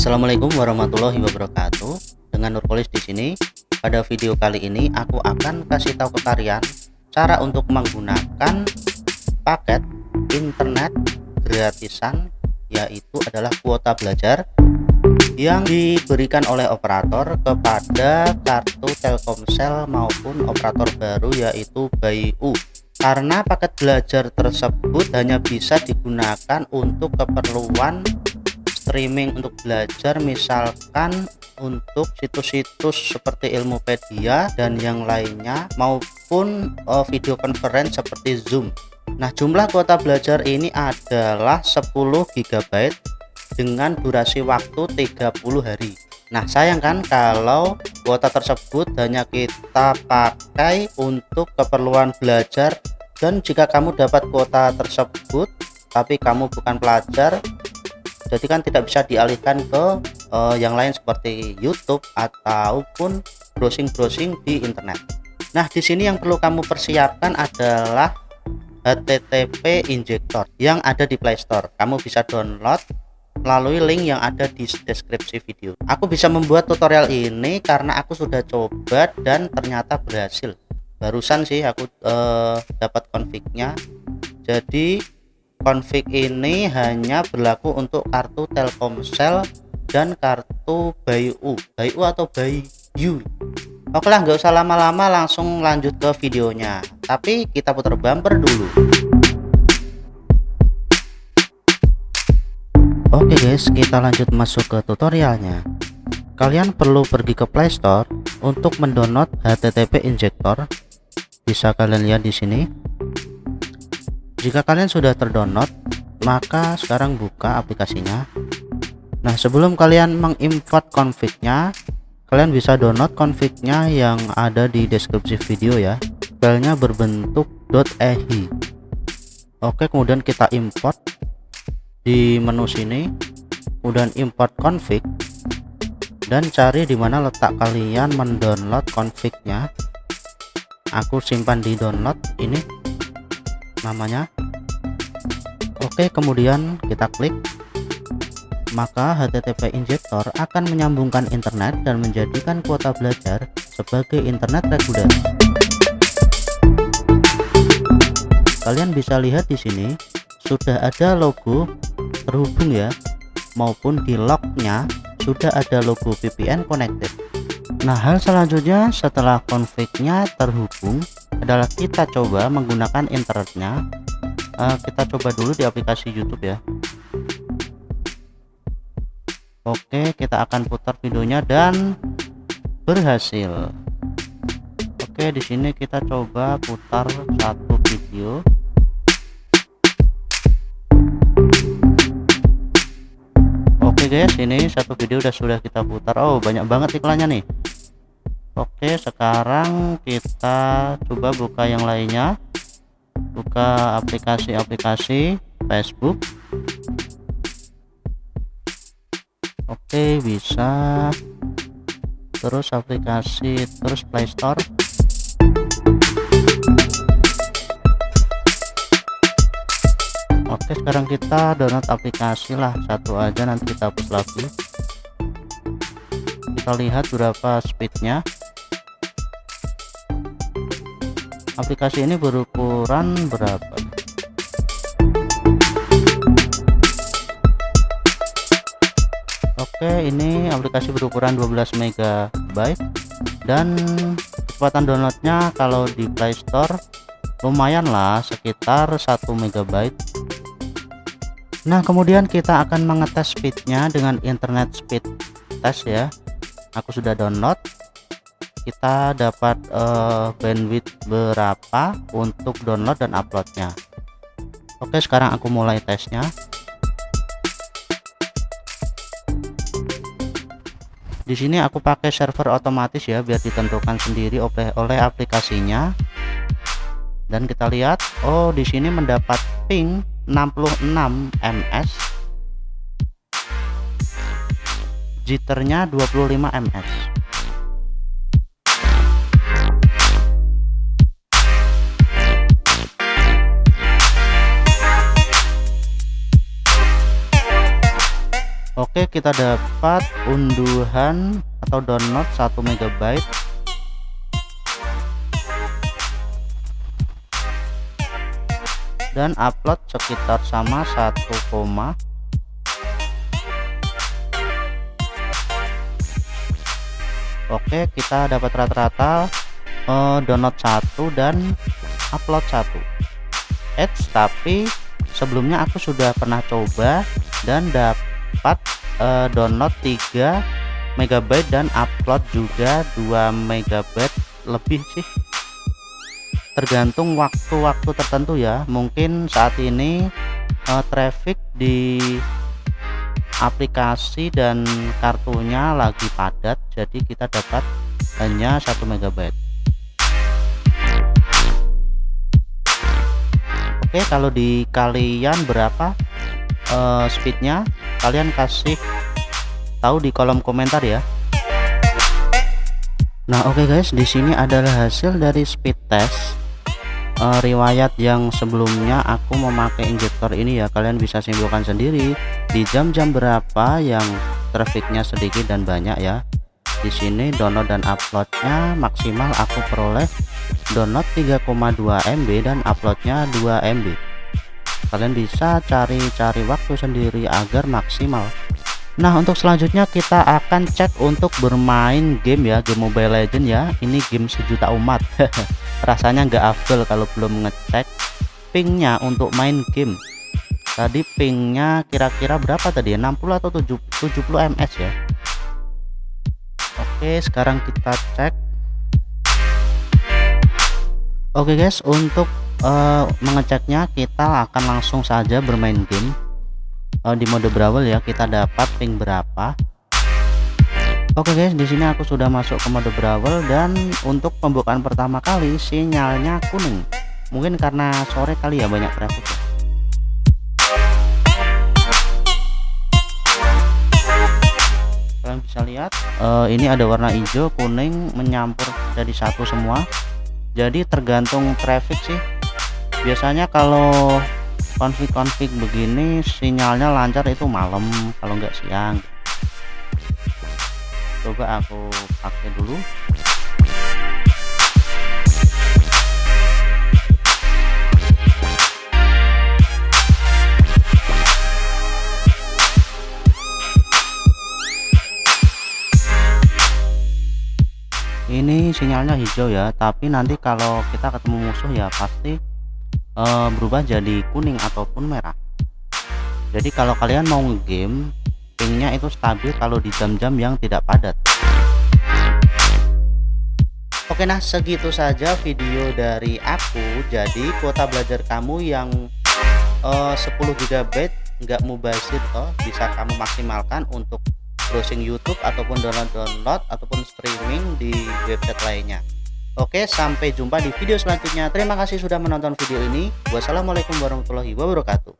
Assalamualaikum warahmatullahi wabarakatuh. Dengan Nurpolis di sini. Pada video kali ini aku akan kasih tahu ke kalian cara untuk menggunakan paket internet gratisan, yaitu adalah kuota belajar yang diberikan oleh operator kepada kartu Telkomsel maupun operator baru yaitu By.u. Karena paket belajar tersebut hanya bisa digunakan untuk keperluan streaming untuk belajar, misalkan untuk situs-situs seperti Ilmupedia dan yang lainnya, maupun video conference seperti Zoom. Nah, jumlah kuota belajar ini adalah 10 GB dengan durasi waktu 30 hari. Nah, sayang kan kalau kuota tersebut hanya kita pakai untuk keperluan belajar, dan jika kamu dapat kuota tersebut tapi kamu bukan pelajar, jadi kan tidak bisa dialihkan ke yang lain seperti YouTube ataupun browsing di internet. Nah, di sini yang perlu kamu persiapkan adalah HTTP injector yang ada di Play Store. Kamu bisa download melalui link yang ada di deskripsi video. Aku bisa membuat tutorial ini karena aku sudah coba dan ternyata berhasil. Barusan sih aku dapat config-nya. Jadi config ini hanya berlaku untuk kartu Telkomsel dan kartu By.u atau By.u. Oke lah, nggak usah lama-lama, langsung lanjut ke videonya. Tapi kita putar bumper dulu. Oke guys, kita lanjut masuk ke tutorialnya. Kalian perlu pergi ke Play Store untuk mendownload HTTP injector. Bisa kalian lihat di sini. Jika kalian sudah terdownload, maka sekarang buka aplikasinya. Nah, sebelum kalian mengimport config-nya, kalian bisa download config-nya yang ada di deskripsi video ya. Filenya berbentuk .ehi. Oke, kemudian kita import di menu sini, kemudian import config, dan cari di mana letak kalian mendownload config-nya. Aku simpan di download ini namanya. Oke, kemudian kita klik, maka HTTP injector akan menyambungkan internet dan menjadikan kuota belajar sebagai internet reguler. Kalian bisa lihat di sini sudah ada logo terhubung ya, maupun di lognya sudah ada logo VPN connected. Nah, hal selanjutnya setelah config-nya terhubung adalah kita coba menggunakan internetnya. Kita coba dulu di aplikasi YouTube ya. Oke, kita akan putar videonya dan berhasil. Oke, di sini kita coba putar satu video. Oke guys, ini satu video sudah kita putar. Oh, banyak banget iklannya nih. Oke, sekarang kita coba buka yang lainnya. Buka aplikasi Facebook. Oke, bisa. Terus aplikasi, terus Play Store. Oke, sekarang kita download aplikasi lah, satu aja, nanti kita hapus lagi. Kita lihat berapa speednya. Aplikasi ini berukuran berapa? Oke, ini aplikasi berukuran 12 MB dan kecepatan downloadnya kalau di Play Store lumayan lah, sekitar 1 MB. Nah, kemudian kita akan mengetes speednya dengan internet speed test ya. Aku sudah download. Kita dapat bandwidth berapa untuk download dan uploadnya. Oke, sekarang aku mulai tesnya. Di sini aku pakai server otomatis ya, biar ditentukan sendiri oleh aplikasinya. Dan kita lihat, oh di sini mendapat ping 66 ms, jitternya 25 ms. Oke, Oke, kita dapat unduhan atau download 1 MB dan upload sekitar sama 1, oke, kita dapat rata-rata download 1 dan upload 1. Tapi sebelumnya aku sudah pernah coba dan dapat download 3 MB dan upload juga 2 MB lebih sih, tergantung waktu-waktu tertentu ya. Mungkin saat ini traffic di aplikasi dan kartunya lagi padat, jadi kita dapat hanya 1 MB. Oke, kalau di kalian berapa speednya, kalian kasih tahu di kolom komentar ya. Nah, oke guys, di sini adalah hasil dari speed test. Riwayat yang sebelumnya aku memakai injektor ini ya, kalian bisa simpulkan sendiri di jam-jam berapa yang trafficnya sedikit dan banyak ya. Di sini download dan uploadnya maksimal aku peroleh download 3,2 MB dan uploadnya 2 MB. Kalian bisa cari waktu sendiri agar maksimal. Nah, untuk selanjutnya kita akan cek untuk bermain game ya, game Mobile Legends ya. Ini game sejuta umat. Rasanya nggak afdol kalau belum ngecek pingnya untuk main game. Tadi pingnya kira-kira berapa tadi ya, 60 atau 70 ms ya. Oke, sekarang kita cek. Oke guys, untuk mengeceknya kita akan langsung saja bermain game di mode brawl ya. Kita dapat ping berapa. Oke guys, di sini aku sudah masuk ke mode brawl dan untuk pembukaan pertama kali sinyalnya kuning. Mungkin karena sore kali ya, banyak traffic ya. Kalian bisa lihat ini ada warna hijau, kuning menyampur jadi satu semua. Jadi tergantung traffic sih. Biasanya kalau konfig begini sinyalnya lancar itu malam, kalau nggak siang. Coba aku pakai dulu. Ini sinyalnya hijau ya, tapi nanti kalau kita ketemu musuh ya pasti berubah jadi kuning ataupun merah. Jadi kalau kalian mau ngegame, pingnya itu stabil kalau di jam-jam yang tidak padat. Oke, nah segitu saja video dari aku. Jadi kuota belajar kamu yang 10 GB nggak mubazir toh, bisa kamu maksimalkan untuk browsing YouTube ataupun download ataupun streaming di website lainnya. Oke, sampai jumpa di video selanjutnya. Terima kasih sudah menonton video ini. Wassalamualaikum warahmatullahi wabarakatuh.